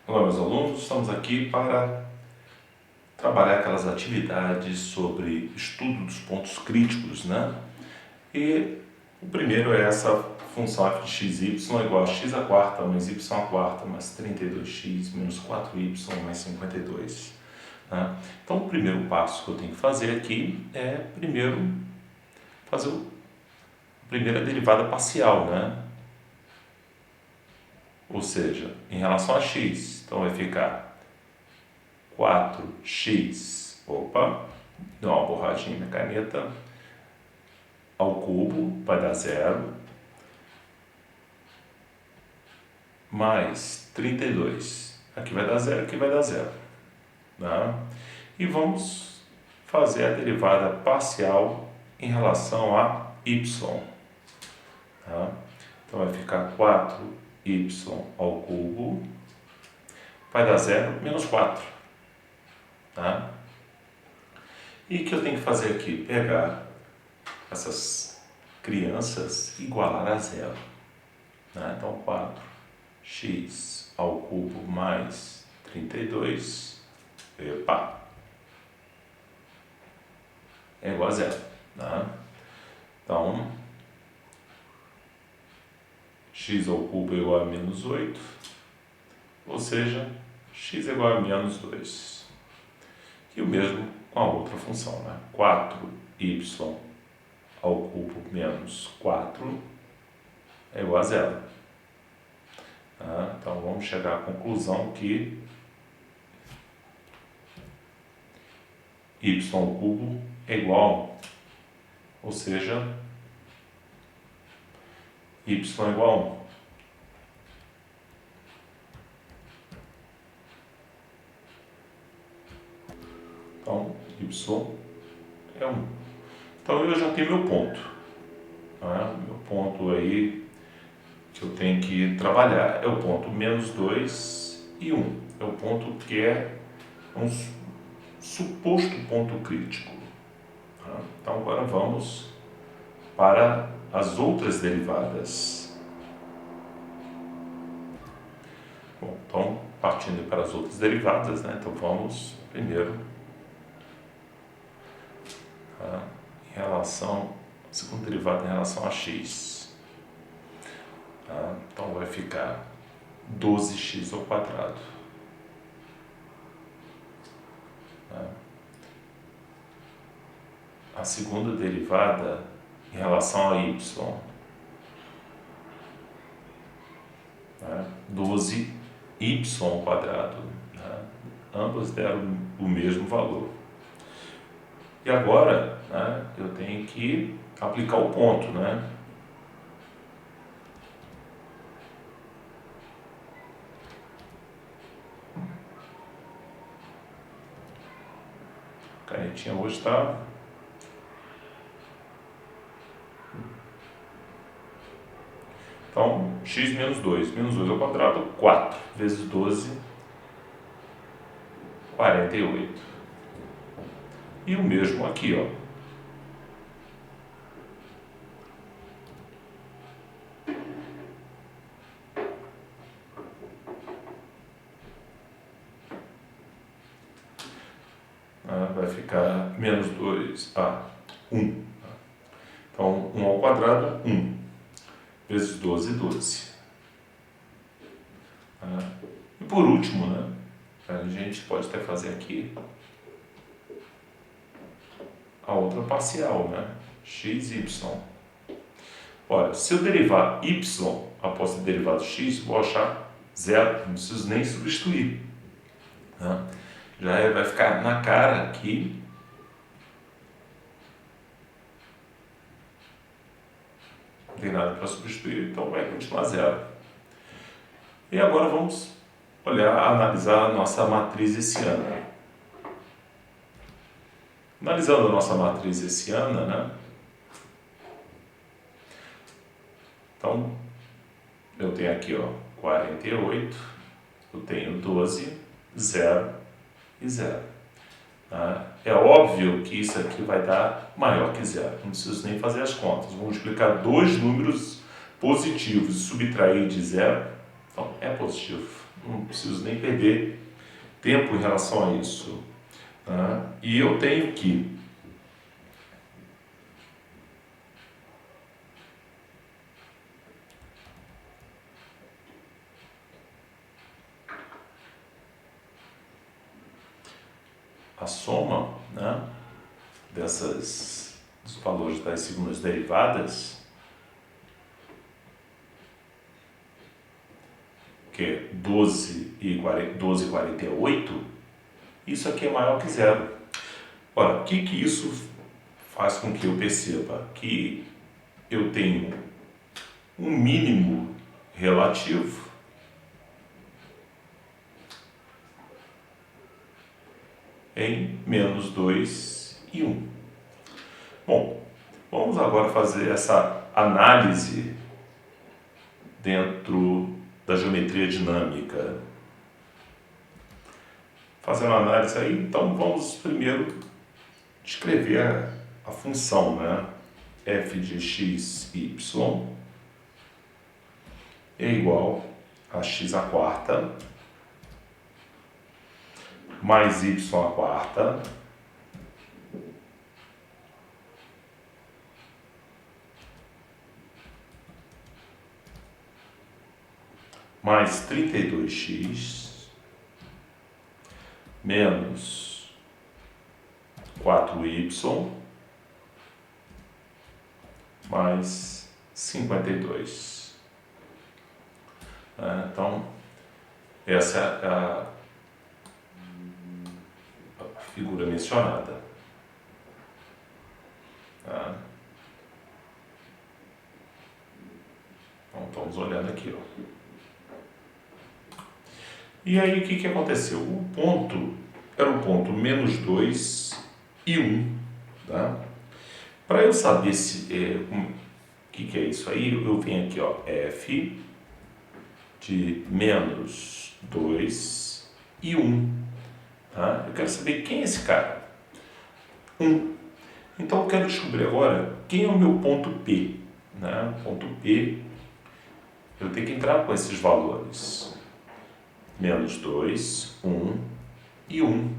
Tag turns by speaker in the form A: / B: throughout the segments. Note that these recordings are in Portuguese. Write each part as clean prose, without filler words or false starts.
A: Olá, meus alunos, estamos aqui para trabalhar aquelas atividades sobre estudo dos pontos críticos, né? E o primeiro é essa função f de x e y igual a x à quarta mais y à quarta mais 32x menos 4y mais 52. Né? Então, o primeiro passo que eu tenho que fazer aqui é, primeiro, fazer a primeira derivada parcial, né? Ou seja, em relação a x, então vai ficar 4x, deu uma borradinha na caneta, ao cubo, vai dar 0, mais 32, aqui vai dar 0, aqui vai dar 0. Né? E vamos fazer a derivada parcial em relação a y. Tá? Então vai ficar 4y ao cubo, vai dar 0, menos 4. Tá? E o que eu tenho que fazer aqui? Pegar essas crianças e igualar a 0. Né? Então 4x ao cubo mais 32, é igual a 0. Né? Então, x ao cubo é igual a menos 8, ou seja, x é igual a menos 2. E o mesmo com a outra função, né? 4y ao cubo menos 4 é igual a 0. Então, vamos chegar à conclusão que y ao cubo é igual, ou seja, y é igual a 1. Então, y é 1. Então, eu já tenho meu ponto. Né? Meu ponto aí que eu tenho que trabalhar é o ponto menos 2 e 1. É o ponto que é um suposto ponto crítico. Tá? Então, agora vamos para as outras derivadas. Bom, então, partindo para as outras derivadas, né? Então, vamos primeiro em relação, a segunda derivada em relação a x. Então vai ficar 12x ao quadrado. A segunda derivada em relação a y, 12y ao quadrado. Ambas deram o mesmo valor. E agora, eu tenho que aplicar o ponto, né? A canetinha hoje está... Então, x menos 2. Menos 2 ao quadrado, 4 vezes 12, 48. E o mesmo aqui, ó. Vai ficar menos 2, 1. Então, 1 ao quadrado, 1. Vezes 12, 12. E por último, né, a gente pode até fazer aqui a outra parcial, né? x, y. Olha, se eu derivar y após ter derivado x, vou achar 0, não preciso nem substituir. Né? Já vai ficar na cara que não tem nada para substituir, então vai continuar 0. E agora vamos analisar a nossa matriz hessiana. Analisando a nossa matriz hessiana, né? Então, eu tenho aqui, ó, 48, eu tenho 12, 0 e 0. É óbvio que isso aqui vai dar maior que 0, não preciso nem fazer as contas. Vou multiplicar dois números positivos e subtrair de 0, então é positivo. não preciso nem perder tempo em relação a isso. Tá? E eu tenho que a soma, né, dos valores das segundas derivadas, que é 12,48, isso aqui é maior que zero. Ora, o que isso faz com que eu perceba? Que eu tenho um mínimo relativo em menos 2 e 1. Bom, vamos agora fazer essa análise dentro da geometria dinâmica. Fazendo a análise aí, então vamos primeiro escrever a função, né? F de x, y é igual a x à quarta mais y à quarta mais 32x menos 4y mais 52. Então, essa é a figura mencionada. Então, estamos olhando aqui. E aí, o que aconteceu? O ponto era o ponto menos 2 e 1. Tá? Para eu saber o que é isso aí, eu venho aqui, f de menos 2 e 1. Tá? Eu quero saber quem é esse cara. 1. Então, eu quero descobrir agora quem é o meu ponto P. Né? Ponto P, eu tenho que entrar com esses valores. Menos 2, 1 e 1.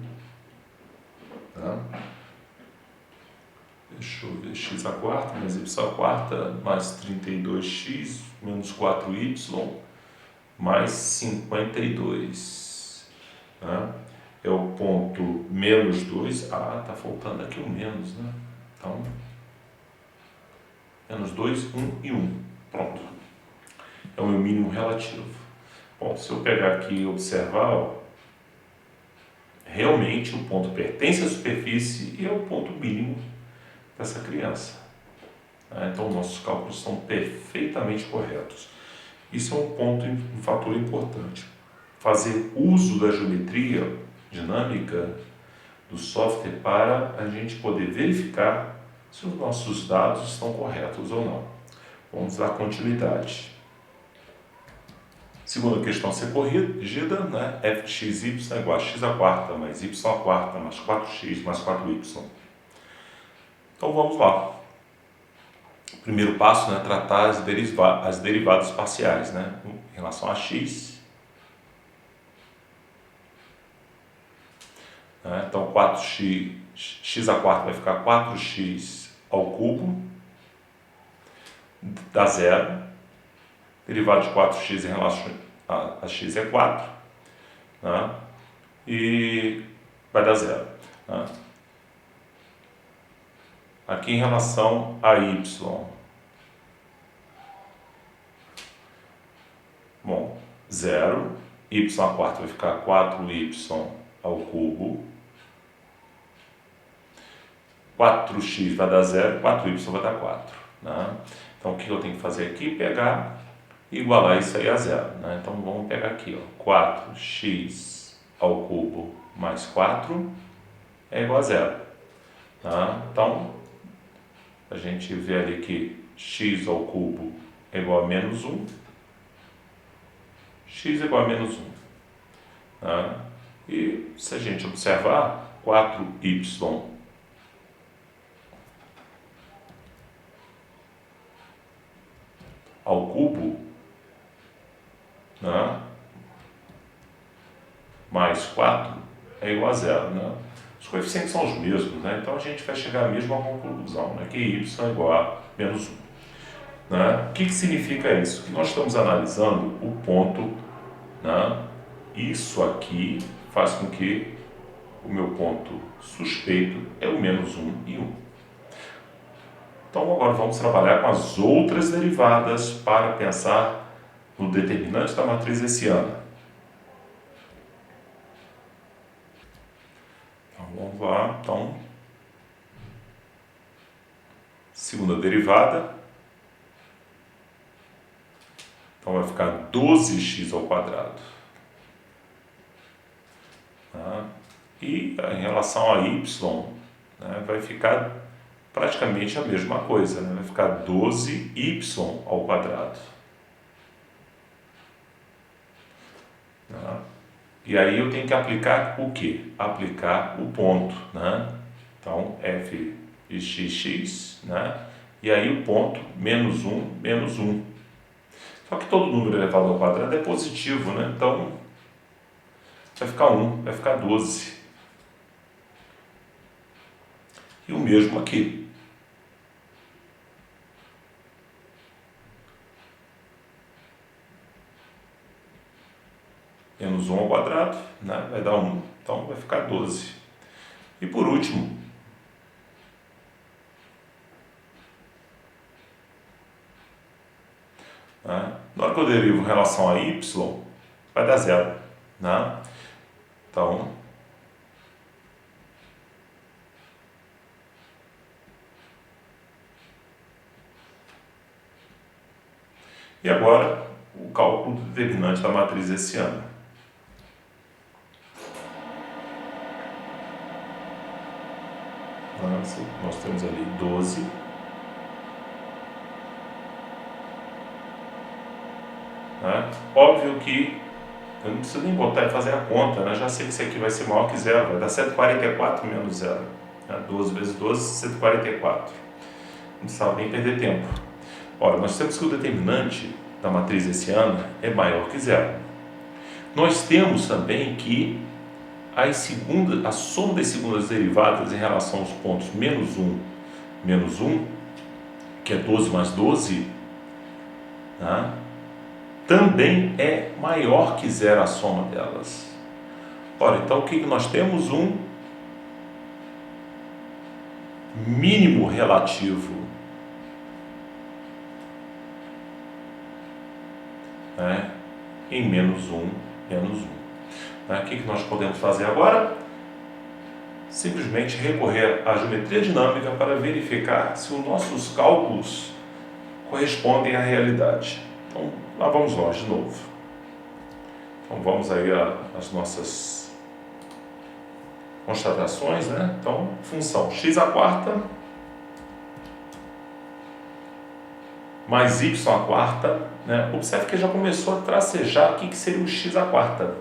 A: Tá? Deixa eu ver, x à quarta mais y à quarta mais 32x menos 4y mais 52. Tá? É o ponto menos 2. Ah, tá faltando aqui o menos, né? Então, menos 2, 1 e 1. Pronto. É o meu mínimo relativo. Bom, se eu pegar aqui e observar, realmente o ponto pertence à superfície e é o ponto mínimo dessa criança. Então, nossos cálculos são perfeitamente corretos. Isso é um fator importante. Fazer uso da geometria dinâmica do software para a gente poder verificar se os nossos dados estão corretos ou não. Vamos dar continuidade. Segunda questão a ser corrigida, né? f de x, y é igual a x à quarta mais y à quarta mais 4x mais 4y. Então vamos lá. O primeiro passo, né, tratar as derivadas parciais, né, em relação a x. Então 4x, x à quarta vai ficar 4x ao cubo, dá zero. Derivada de 4x em relação a x é 4, né, e vai dar zero. Né. Aqui em relação a y, bom, zero, y à quarta vai ficar 4y ao cubo, 4x vai dar zero, 4y vai dar 4. Né? Então, o que eu tenho que fazer aqui? Pegar e igualar isso aí a zero. Né? Então, vamos pegar aqui, 4x ao cubo mais 4 é igual a zero. Tá? Então, a gente vê ali que x ao cubo é igual a menos 1, x é igual a menos 1. Tá? E se a gente observar, 4y ao cubo, né, mais 4 é igual a zero, né? Os coeficientes são os mesmos, né? Então a gente vai chegar à mesma conclusão, né? Que y é igual a menos 1. Né? O que significa isso? Que nós estamos analisando o ponto, né? Isso aqui faz com que o meu ponto suspeito é o menos 1 e 1. Então agora vamos trabalhar com as outras derivadas para pensar no determinante da matriz hessiana. Então vamos lá. Então, segunda derivada. Então vai ficar 12x ao quadrado. Tá? E em relação a y, né, vai ficar praticamente a mesma coisa, né? Vai ficar 12y ao quadrado. Tá? E aí eu tenho que aplicar o quê? Aplicar o ponto, né? Então, f de x, né? E aí o ponto, menos 1, menos 1. Só que todo número elevado ao quadrado é positivo, né? Então, vai ficar 1, vai ficar 12. E o mesmo aqui. Menos 1 ao quadrado, né? Vai dar 1, então vai ficar 12. E por último, né? Na hora que eu derivo em relação a y, vai dar zero. Né? Então, e agora o cálculo do determinante da matriz hessiana. Nós temos ali 12. Né? Óbvio que eu não preciso nem botar e fazer a conta, né? Já sei que isso aqui vai ser maior que zero, vai dar 144 menos zero. Né? 12 vezes 12, 144. Não precisava nem perder tempo. Ora, nós temos que o determinante da matriz hessiana é maior que zero. Nós temos também que a soma das segundas derivadas em relação aos pontos menos 1, que é 12 mais 12, né? Também é maior que zero a soma delas. Ora, então o que nós temos? Um mínimo relativo, né? Em menos 1, menos 1. O que nós podemos fazer agora? Simplesmente recorrer à geometria dinâmica para verificar se os nossos cálculos correspondem à realidade. Então, lá vamos nós de novo. Então, vamos aí às nossas constatações, né? Então, função x à quarta mais y à quarta, né? Observe que já começou a tracejar o que seria o x à quarta,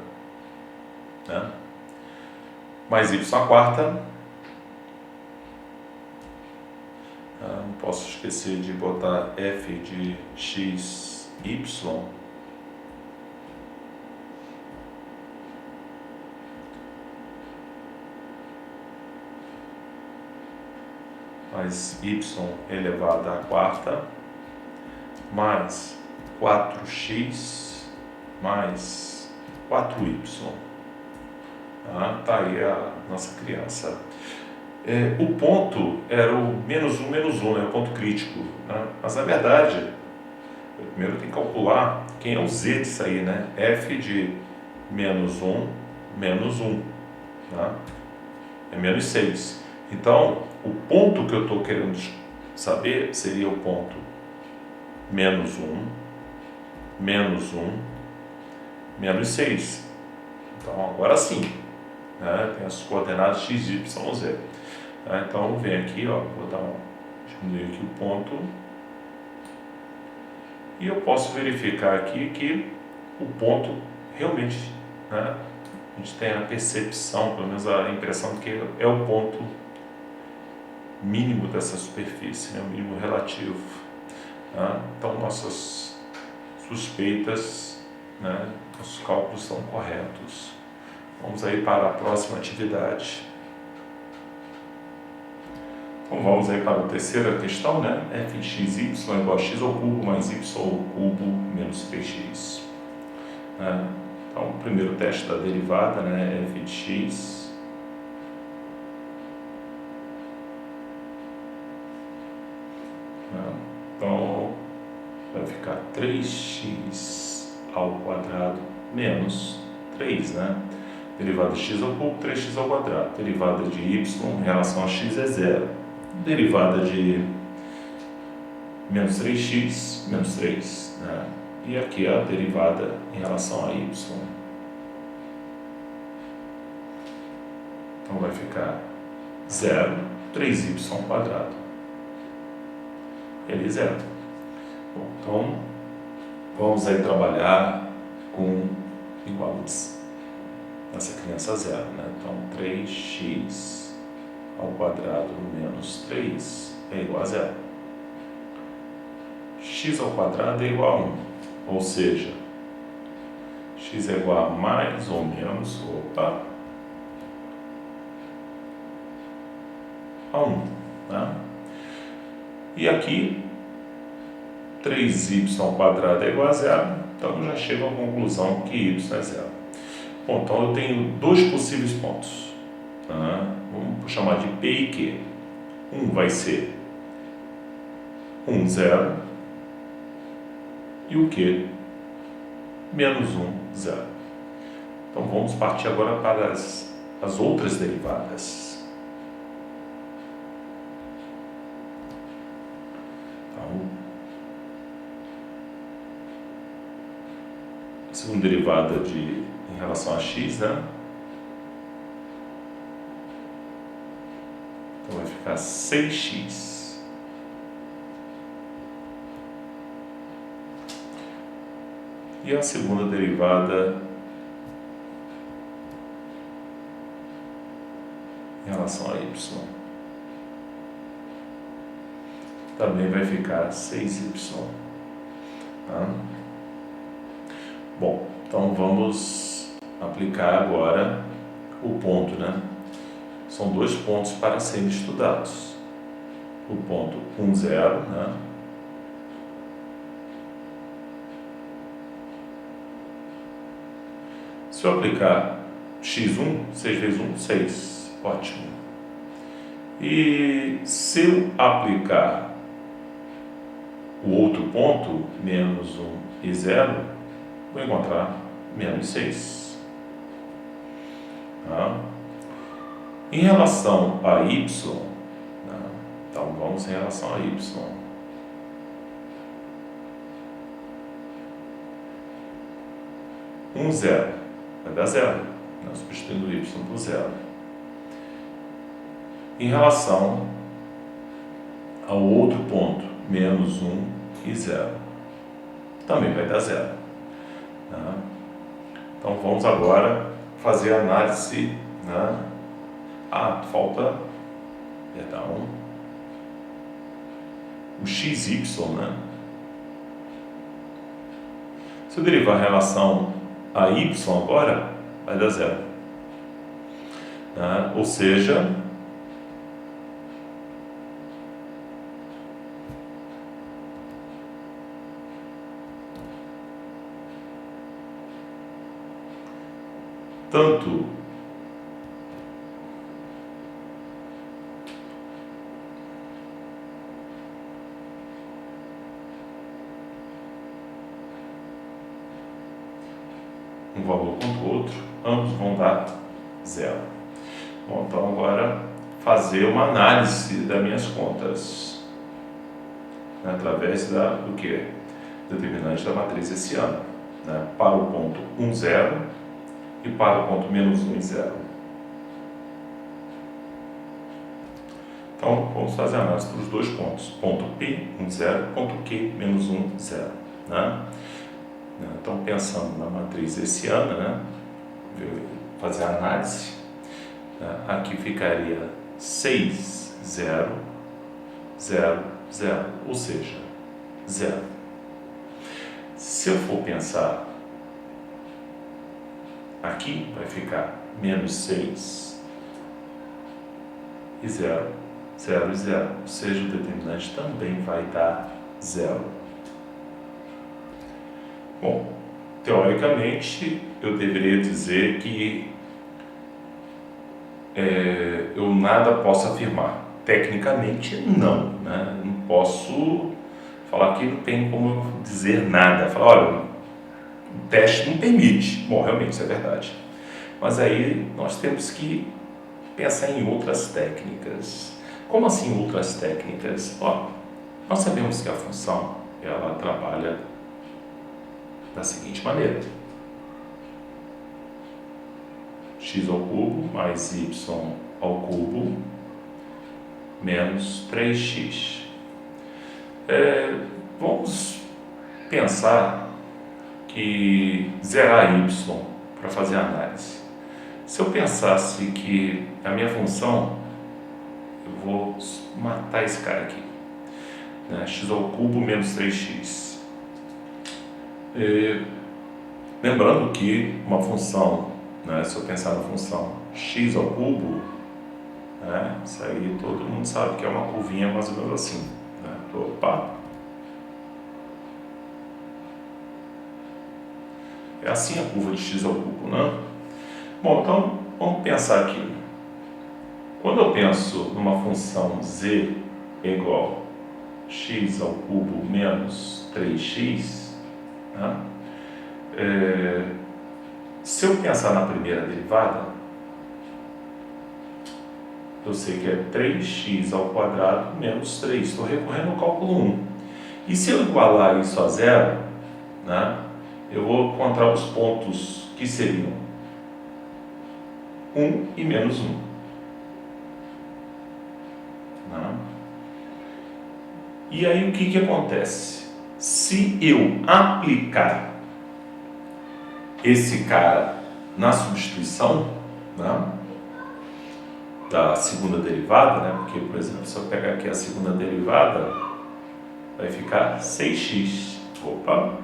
A: né? Mais y à quarta. Não posso esquecer de botar f de x, y. Mais y elevado à quarta, mais 4x, mais 4y. Tá aí a nossa criança. O ponto era o menos 1, menos 1, né? O ponto crítico. Né? Mas, na verdade, primeiro eu tenho que calcular quem é o z disso aí, né? F de menos 1, menos 1. Tá? É menos 6. Então, o ponto que eu estou querendo saber seria o ponto menos 1, menos 1, menos 6. Então, agora sim, né? Tem as coordenadas x, y, z. Então, vem aqui, ó, vou diminuir aqui o ponto. E eu posso verificar aqui que o ponto realmente, né? A gente tem a percepção, pelo menos a impressão de que é o ponto mínimo dessa superfície, né? O mínimo relativo. Tá? Então, nossas suspeitas, né? Os cálculos estão corretos. Vamos aí para a próxima atividade. Então vamos aí para a terceira questão, né? f de xy igual a x ao cubo mais y ao cubo menos 3x. Né? Então, o primeiro teste da derivada, né? f de x então vai ficar 3x ao quadrado menos 3, né? Derivada de x ao cubo, 3x ao quadrado. Derivada de y em relação a x é zero. Derivada de menos 3x, menos 3, né? E aqui a derivada em relação a y. Então vai ficar 0, 3y ao quadrado. Ele é zero. Bom, então vamos aí trabalhar com iguais essa criança zero, né? Então 3x ao quadrado menos 3 é igual a zero. X ao quadrado é igual a 1, ou seja, x é igual a mais ou menos, a 1, né? E aqui 3y ao quadrado é igual a zero, então eu já chego à conclusão que y é zero. Bom, então eu tenho dois possíveis pontos, né? Vamos chamar de P e Q. Um vai ser 1, 0, e o Q? Menos 1, 0. Então vamos partir agora para as outras derivadas. Então, a segunda derivada em relação a x, né? Então vai ficar 6x. E a segunda derivada em relação a y também vai ficar 6y. Tá? Bom, então vamos aplicar agora o ponto, né? São dois pontos para serem estudados. O ponto 1, 0, né? Se eu aplicar x1, 6 vezes 1, 6. Ótimo. E se eu aplicar o outro ponto, menos 1 e 0, vou encontrar menos 6. Tá? Em relação a y, né? Então vamos em relação a y. 1, 0. Vai dar 0, nós substituindo o y por 0. Em relação ao outro ponto, menos 1 e 0, também vai dar 0. Né? Então vamos agora fazer a análise, né? Falta, perdão, o xy, né? Se eu derivar a relação a y agora, vai dar 0. Ou seja, tanto um valor quanto o outro, ambos vão dar 0. Bom, então agora fazer uma análise das minhas contas, né, através do que? Determinante da matriz hessiana, né, para o ponto 1, 0 e para o ponto menos 1 e 0. Então vamos fazer a análise para os dois pontos, ponto P, 1, 0, ponto Q, menos 1, 0. Né? Então, pensando na matriz hessiana, né, fazer a análise, né, aqui ficaria 6, 0, 0, 0, ou seja, 0. Se eu for pensar aqui vai ficar menos 6 e 0, 0 e 0, ou seja, o determinante também vai dar 0. Bom, teoricamente, eu deveria dizer que eu nada posso afirmar. Tecnicamente, não, né? Não posso falar que não tem como dizer nada. Falar, olha, o teste não permite. Bom, realmente, isso é verdade. Mas aí nós temos que pensar em outras técnicas. Como assim outras técnicas? Ó, nós sabemos que a função, ela trabalha da seguinte maneira: x ao cubo mais y ao cubo menos 3x. Vamos pensar que zerar y para fazer a análise. Se eu pensasse que a minha função, eu vou matar esse cara aqui, né? X ao cubo menos 3x. Lembrando que uma função, né, se eu pensar na função x ao cubo, né, isso aí todo mundo sabe que é uma curvinha mais ou menos assim, né? Opa! É assim a curva de x ao cubo, né? Bom, então vamos pensar aqui. Quando eu penso numa função z é igual a x ao cubo menos 3x, né? Se eu pensar na primeira derivada, eu sei que é 3x ao quadrado menos 3. Estou recorrendo ao cálculo 1. E se eu igualar isso a zero, né, eu vou encontrar os pontos que seriam 1 e menos 1. Né? E aí o que acontece? Se eu aplicar esse cara na substituição, né, da segunda derivada, né, porque, por exemplo, se eu pegar aqui a segunda derivada, vai ficar 6x. Opa!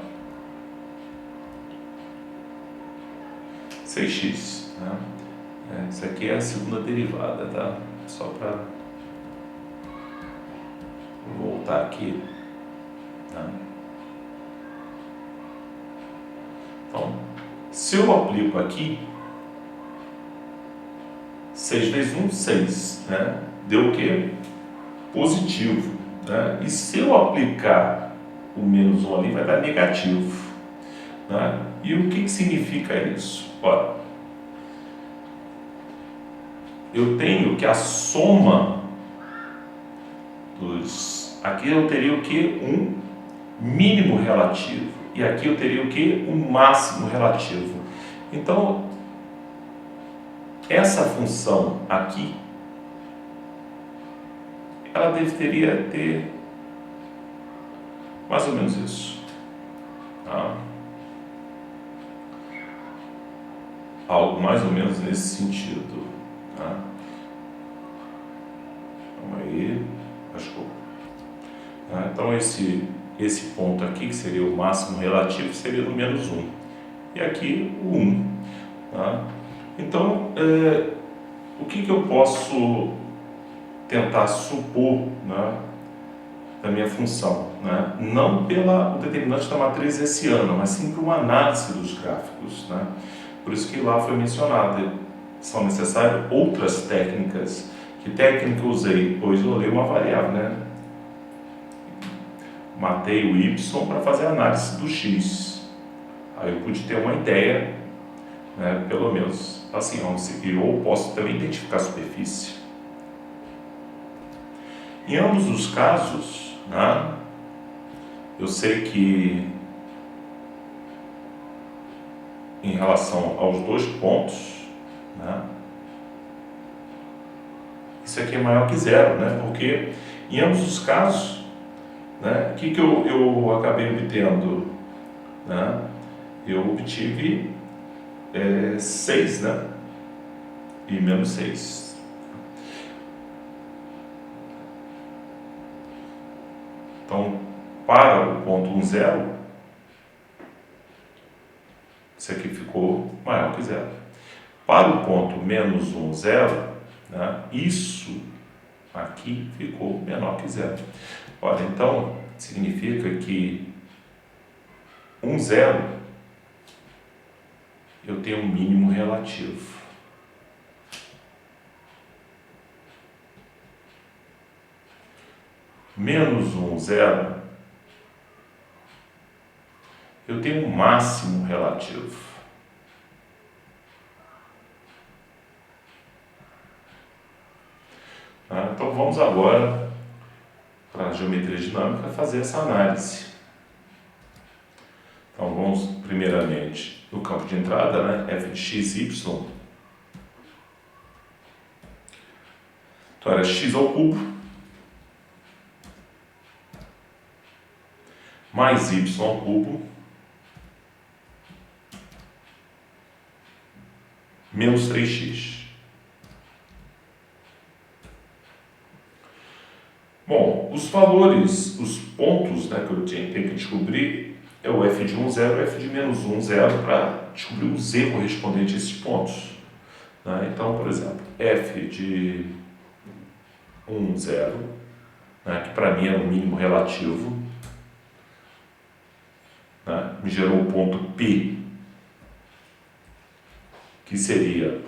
A: 6x. Né? Isso aqui é a segunda derivada, tá? Só para voltar aqui. Tá? Então, se eu aplico aqui, 6 vezes 1, 6. Né? Deu o quê? Positivo. Né? E se eu aplicar o menos 1 ali, vai dar negativo. Né? E o que significa isso? Ora, eu tenho que a soma dos... Aqui eu teria o que? Um mínimo relativo. E aqui eu teria o que? Um máximo relativo. Então, essa função aqui, ela deveria ter mais ou menos isso. Tá? Algo mais ou menos nesse sentido. Tá? Vamos aí. Acho que tá? Então esse ponto aqui, que seria o máximo relativo, seria no menos 1. E aqui o 1. Tá? Então, o que eu posso tentar supor, né, da minha função? Né? Não pelo determinante da matriz hessiana, mas sim por uma análise dos gráficos. Né? Por isso que lá foi mencionado, são necessárias outras técnicas. Que técnica eu usei? Pois eu olhei uma variável, né? Matei o y para fazer a análise do x. Aí eu pude ter uma ideia, né, pelo menos assim, ou posso também identificar a superfície. Em ambos os casos, né, eu sei que em relação aos dois pontos, né, isso aqui é maior que zero, né, porque em ambos os casos, né, o que eu acabei obtendo? Né, eu obtive 6, né, e menos 6. Então, para o ponto 1, 0, Isso aqui ficou maior que zero. Para o ponto menos 1, 0, né, isso aqui ficou menor que zero. Olha, então, significa que 1, 0, eu tenho um mínimo relativo. Menos 1, 0, eu tenho um máximo relativo. Então vamos agora para a geometria dinâmica fazer essa análise. Então vamos primeiramente no campo de entrada, né, f de x, y. Então era x ao cubo mais y ao cubo menos 3x. Bom, os valores, os pontos, né, que eu tenho que descobrir é o f de 1, 0 e o f de menos 1, 0 para descobrir o z correspondente a esses pontos. Né? Então, por exemplo, f de 1, 0, né, que para mim é o mínimo relativo, né, me gerou o ponto P, que seria...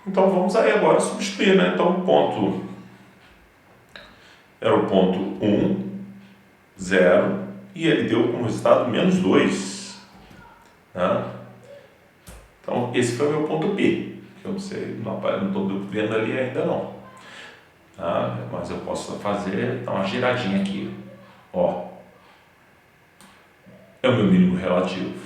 A: Então vamos aí agora substituir, né? Então o ponto era o ponto 1, 0, e ele deu como resultado menos 2. Né? Então esse foi o meu ponto P, que eu não sei, não estou vendo ali ainda não. Tá? Mas eu posso fazer então, uma giradinha aqui. Ó, é o meu mínimo relativo.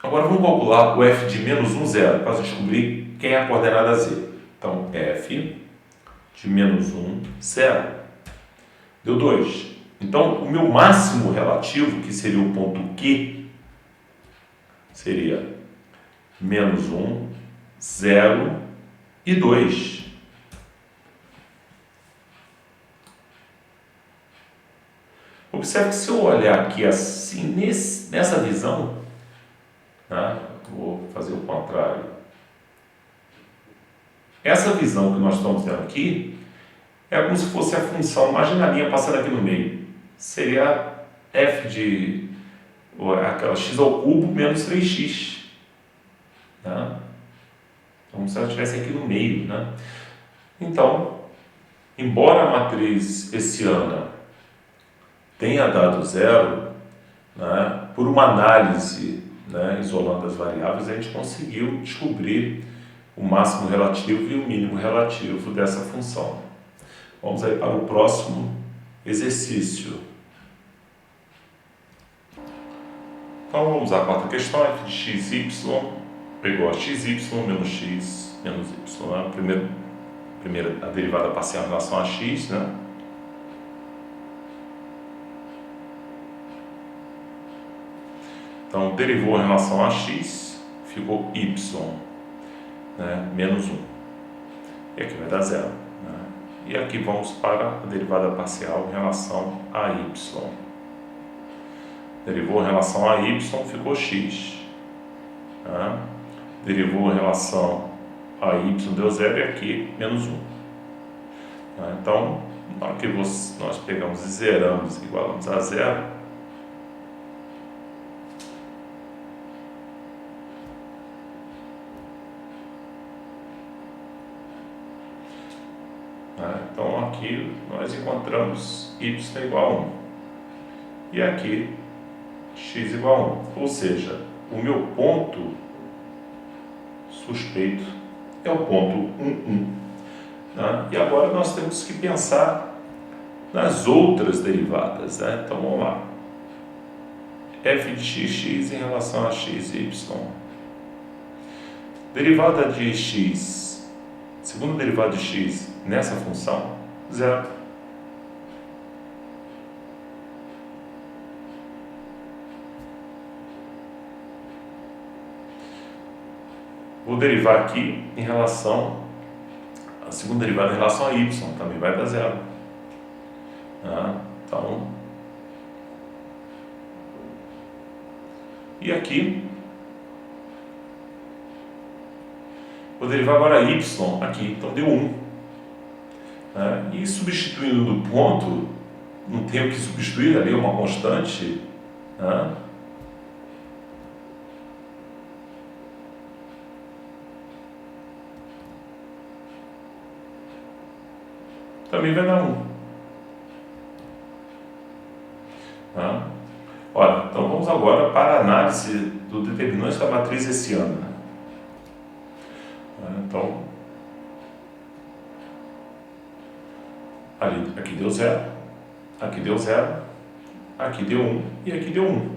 A: Agora vamos calcular o f de menos 1, 0, para descobrir quem é a coordenada z. Então, f de menos 1, 0, deu 2. Então, o meu máximo relativo, que seria o ponto Q, seria menos 1, 0 e 2. Observe que se eu olhar aqui assim, nessa visão, né, vou fazer o contrário. Essa visão que nós estamos tendo aqui é como se fosse a função, imagina a linha passando aqui no meio. Seria f de aquela x ao cubo menos 3x. Né? Como se ela estivesse aqui no meio. Né? Então, embora a matriz hessiana tenha dado zero, né, por uma análise, né, isolando as variáveis, a gente conseguiu descobrir o máximo relativo e o mínimo relativo dessa função. Vamos aí para o próximo exercício. Então vamos à quarta questão, f de x, y, igual a xy menos x menos y. Né? Primeiro a derivada parcial em relação a x, né? Então, derivou em relação a x, ficou y, né, menos 1. E aqui vai dar 0. Né? E aqui vamos para a derivada parcial em relação a y. Derivou em relação a y, ficou x. Né? Derivou em relação a y, deu 0, e aqui menos 1. Né? Então, na hora que nós pegamos e zeramos, igualamos a 0, então aqui nós encontramos y igual a 1 e aqui x igual a 1, ou seja, o meu ponto suspeito é o ponto 1, 1. Né? E agora nós temos que pensar nas outras derivadas. Né? Então vamos lá, f de x em relação a x e y. Derivada de x, segunda derivada de x nessa função, 0. Vou derivar aqui em relação, a segunda derivada em relação a y, também vai dar 0. Então, E aqui, vou derivar agora y aqui, então deu 1. Né? E substituindo do ponto, não tenho que substituir ali uma constante, né? Também vai dar 1. Tá? Olha, então vamos agora para a análise do determinante da matriz hessiana. Então, aqui deu 0, aqui deu 0, aqui deu 1 e aqui deu 1.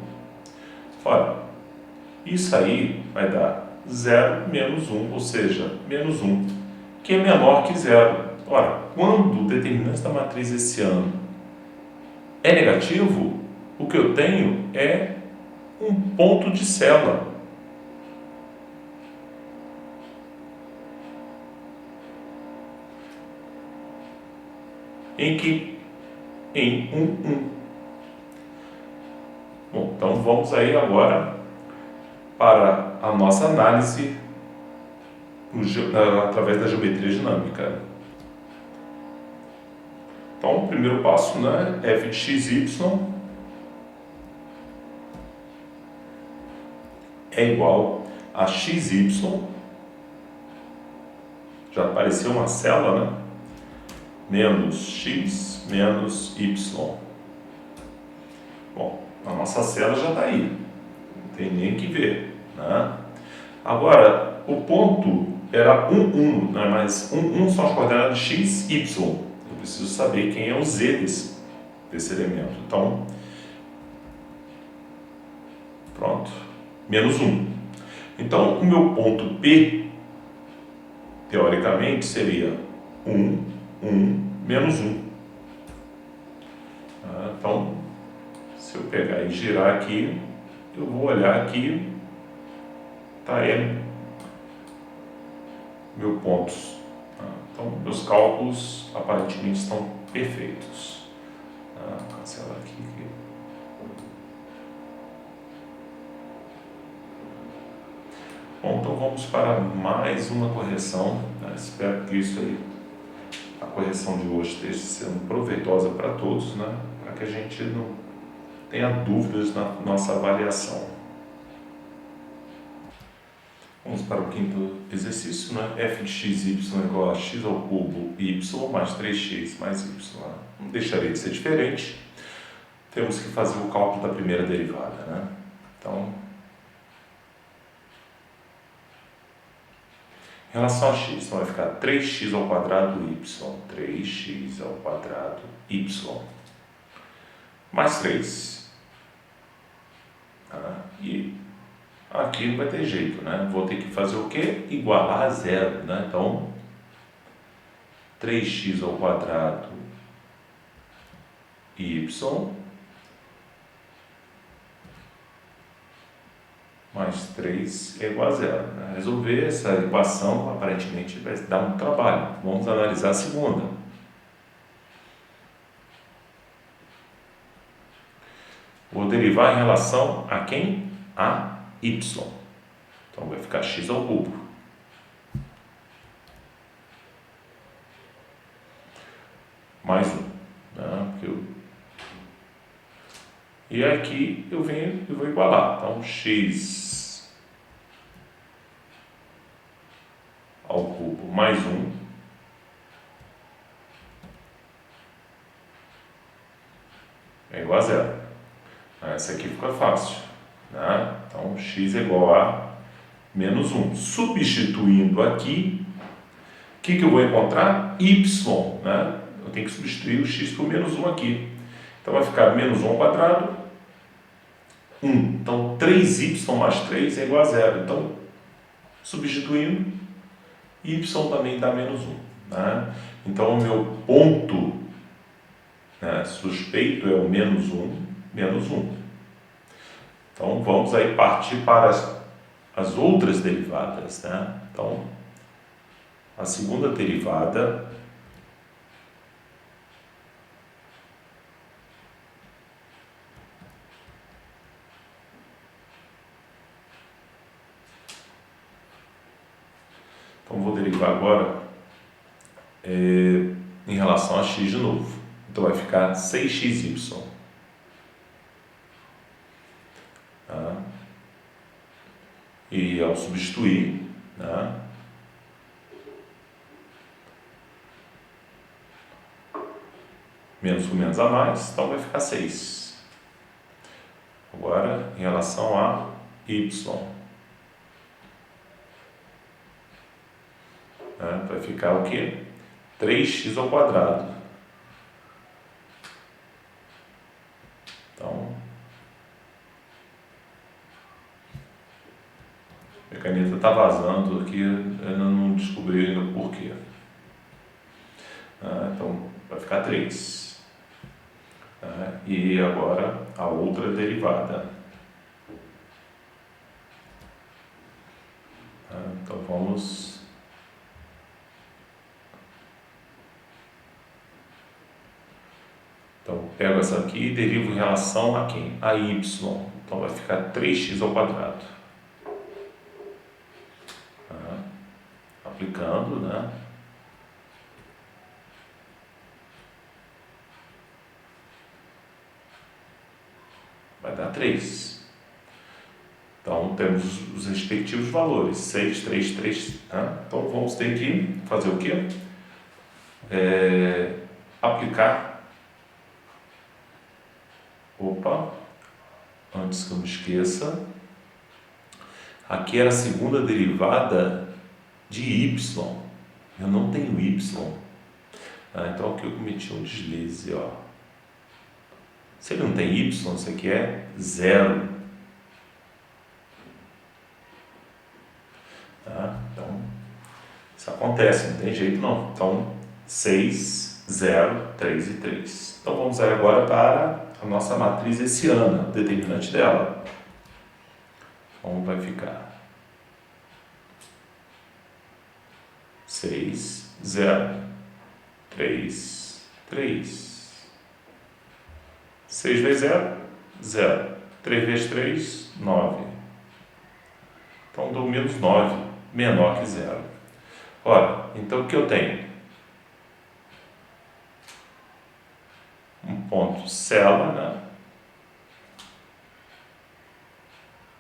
A: Olha, isso aí vai dar 0 menos 1, ou seja, menos 1, que é menor que 0. Ora, quando o determinante da matriz hessiana é negativo, o que eu tenho é um ponto de célula. Em 1. Bom, então vamos aí agora para a nossa análise através da geometria dinâmica. Então, o primeiro passo, né, f de x, y é igual a xy, já apareceu uma célula, né, menos x menos y. Bom, a nossa célula já está aí, não tem nem que ver, né? Agora, o ponto era 1, 1, né? Mas 1, 1 são as coordenadas de x, y. Eu preciso saber quem é o z desse elemento. Então, pronto, menos 1. Então, o meu ponto P, teoricamente, seria 1, 1, menos 1. Então, se eu pegar e girar aqui, eu vou olhar aqui, tá aí meu pontos. Então, meus cálculos aparentemente estão perfeitos. Cancelar aqui. Bom, então vamos para mais uma correção. Espero que isso aí, a correção de hoje, esteja sendo proveitosa para todos, né? Para que a gente não tenha dúvidas na nossa avaliação. Vamos para o quinto exercício, né? f de x, y é igual a x ao cubo y mais 3x mais y. Não deixaria de ser diferente. Temos que fazer o cálculo da primeira derivada, né? Então, em relação a x, então vai ficar 3x ao quadrado y, 3x ao quadrado y, mais 3. E aqui não vai ter jeito, né? Vou ter que fazer o quê? Igualar a zero, né? Então, 3x ao quadrado y mais 3 é igual a zero. Né? Resolver essa equação, aparentemente, vai dar um trabalho. Vamos analisar a segunda. Vou derivar em relação a quem? A y. Então, vai ficar x ao cubo. Mais 1. Né? E aqui eu venho e vou igualar. Então, x ao cubo mais 1 é igual a zero. Essa aqui fica fácil. Né? Então, x é igual a menos 1. Substituindo aqui, o que eu vou encontrar? Y. Né? Eu tenho que substituir o x por menos 1 aqui. Então, vai ficar menos 1 ao quadrado, 1. Então, 3y mais 3 é igual a zero. Então, substituindo, y também dá menos 1. Né? Então, o meu ponto, né, suspeito é o menos 1, menos 1. Então, vamos aí partir para as outras derivadas. Né? Então, a segunda derivada Então, vou derivar agora em relação a x de novo. Então, vai ficar 6xy. Tá? E ao substituir, né? Menos com menos a mais, então vai ficar 6. Agora, em relação a y, né? Vai ficar o quê? 3x ao quadrado. Então, minha caneta está vazando aqui, eu não descobri ainda o porquê. Então, vai ficar 3. E agora a outra derivada. Então vamos. Então pego essa aqui e derivo em relação a quem? A y. Então vai ficar 3x ao quadrado. Aplicando, né? Vai dar 3. Então, temos os respectivos valores, 6, 3, 3. Tá? Então, vamos ter que fazer o quê? Aplicar. Opa, antes que eu me esqueça. Aqui era a segunda derivada de y. Eu não tenho y. Então, aqui eu cometi um deslize, ó. Se ele não tem y, isso aqui é 0. Então, isso acontece, não tem jeito não. Então, 6, 0, 3 e 3. Então, vamos aí agora para a nossa matriz hessiana, o determinante dela. Então, vai ficar 6, 0, 3, 3. 6 vezes 0, 0. 3 vezes 3, 9. Então, dou menos 9, menor que 0. Ora, então o que eu tenho? Um ponto célula, né?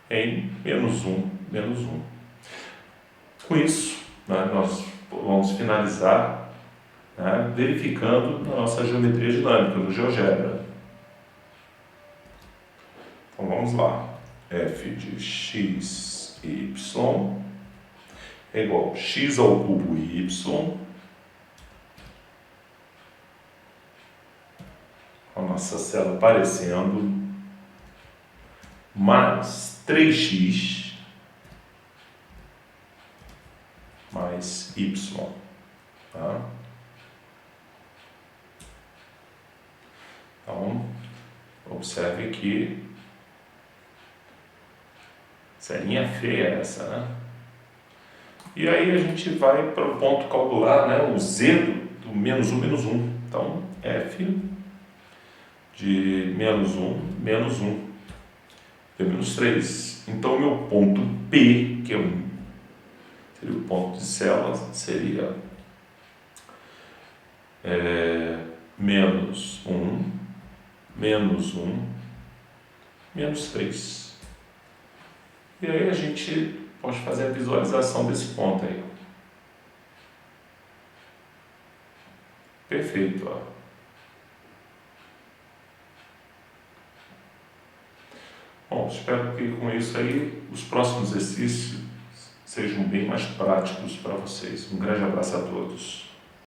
A: Em menos 1, menos 1. Com isso, né, nós vamos finalizar, né, verificando a nossa geometria dinâmica, no GeoGebra. Então vamos lá, f de x, y é igual a x ao cubo y a nossa célula aparecendo mais 3x mais y. Tá? Então, observe aqui. Selinha feia essa, né? E aí a gente vai para o ponto calcular, né? O z do menos 1, menos 1. Então, f de menos 1, menos 1. Deu menos 3. Então, o meu ponto P, que seria o ponto de célula, seria menos 1, menos 1, menos 3. E aí a gente pode fazer a visualização desse ponto aí. Perfeito, ó. Bom, espero que com isso aí os próximos exercícios sejam bem mais práticos para vocês. Um grande abraço a todos.